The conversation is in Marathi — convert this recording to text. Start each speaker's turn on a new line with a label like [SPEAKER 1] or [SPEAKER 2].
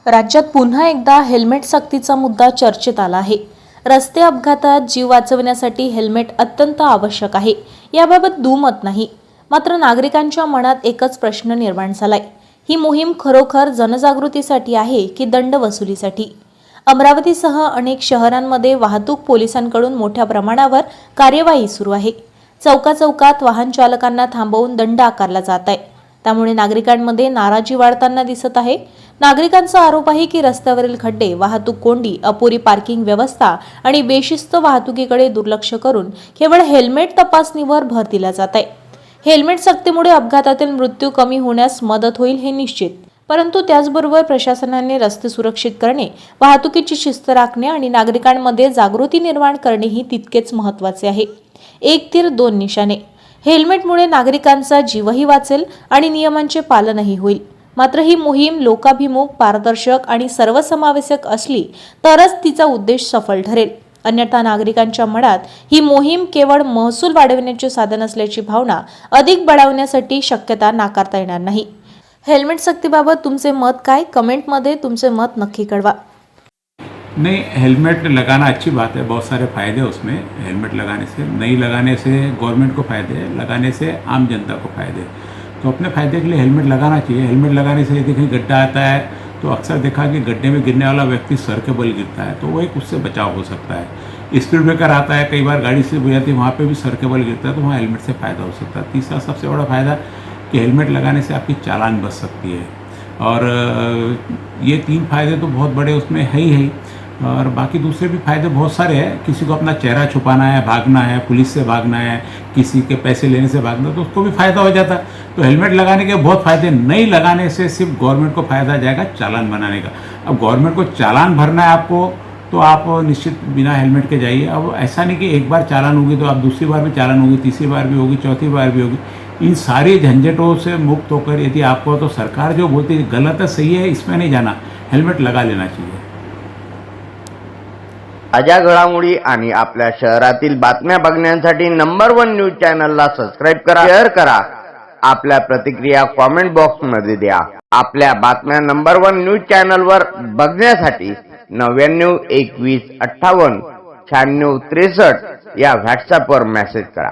[SPEAKER 1] राज्यात पुन्हा एकदा हेल्मेट सक्तीचा मुद्दा चर्चेत आला आहे। रस्ते अपघातात जीव वाचवण्यासाठी हेल्मेट अत्यंत आवश्यक आहे, याबाबत दुमत नाही। मात्र नागरिकांच्या मनात एकच प्रश्न निर्माण झालाय, ही मोहीम खरोखर जनजागृतीसाठी आहे की दंड वसुलीसाठी? अमरावतीसह अनेक शहरांमध्ये वाहतूक पोलिसांकडून मोठ्या प्रमाणावर कार्यवाही सुरू आहे। चौकाचौकात वाहन चालकांना थांबवून दंड आकारला जात आहे। त्यामुळे नागरिकांमध्ये नाराजी वाढताना दिसत आहे। नागरिकांचा आरोप आहे की रस्त्यावरील खड्डे, वाहतूक कोंडी, अपुरी पार्किंग व्यवस्था आणि बेशिस्त वाहतुकीकडे दुर्लक्ष करून केवळ हेल्मेट तपासणीवर भर दिला जात आहे। हेल्मेट सक्तीमुळे अपघातातील मृत्यू कमी होण्यास मदत होईल हे निश्चित, परंतु त्याचबरोबर प्रशासनाने रस्ते सुरक्षित करणे, वाहतुकीची शिस्त राखणे आणि नागरिकांमध्ये जागृती निर्माण करणे तितकेच महत्त्वाचे आहे। एक तीर दोन निशाणे। हेल्मेटमुळे नागरिकांचा जीवही वाचेल आणि नियमांचे पालनही होईल। मात्र ही मोहीम लोकाभिमुख, पारदर्शक आणि सर्वसमावेशक असली तरच तिचा उद्देश सफल ठरेल। अन्यथा नागरिकांच्या मनात ही मोहीम केवळ महसूल वाढवण्याचे साधन असल्याची भावना अधिक बळावण्यासाठी शक्यता नाकारता येणार नाही। हेल्मेट सक्तीबाबत तुमचे मत काय? कमेंटमध्ये तुमचे मत नक्की कळवा।
[SPEAKER 2] नहीं, हेलमेट लगाना अच्छी बात है, बहुत सारे फ़ायदे उसमें। हेलमेट लगाने से, नहीं लगाने से गवर्नमेंट को फ़ायदे है, लगाने से आम जनता को फ़ायदे। तो अपने फ़ायदे के लिए हेलमेट लगाना चाहिए। हेलमेट लगाने से यदि कहीं गड्ढा आता है तो अक्सर देखा कि गड्ढे में गिरने वाला व्यक्ति सर के बल गिरता है, तो वो एक उससे बचाव हो सकता है। स्पीड ब्रेकर आता है, कई बार गाड़ी से हो जाती है, वहाँ पे भी सर के बल गिरता है, तो वहाँ हेलमेट से फ़ायदा हो सकता है। तीसरा सबसे बड़ा फ़ायदा कि हेलमेट लगाने से आपकी चालान बच सकती है। और ये तीन फ़ायदे तो बहुत बड़े उसमें है ही। और बाकी दूसरे भी फ़ायदे बहुत सारे हैं। किसी को अपना चेहरा छुपाना है, भागना है, पुलिस से भागना है, किसी के पैसे लेने से भागना, तो उसको भी फ़ायदा हो जाता है। तो हेलमेट लगाने के बहुत फ़ायदे। नहीं लगाने से सिर्फ गवर्नमेंट को फ़ायदा जाएगा चालान बनाने का। अब गवर्नमेंट को चालान भरना है आपको, तो आप निश्चित बिना हेलमेट के जाइए। अब ऐसा नहीं कि एक बार चालान होगी तो आप दूसरी बार भी चालान होगी, तीसरी बार भी होगी, चौथी बार भी होगी। इन सारी झंझटों से मुक्त होकर यदि आपको, तो सरकार जो बोलती है गलत है सही है, इसमें नहीं जाना, हेलमेट लगा लेना चाहिए।
[SPEAKER 3] ताज्या घडामोडी आणि आपल्या शहरातील बातम्या बघण्यासाठी नंबर 1 न्यूज चॅनलला सबस्क्राइब करा, शेअर करा, आपल्या प्रतिक्रिया कमेंट बॉक्स मध्ये द्या। आपल्या बातम्या नंबर 1 न्यूज चॅनलवर बघण्यासाठी 99 21 58 96 63 या व्हॉट्सअपवर मेसेज करा।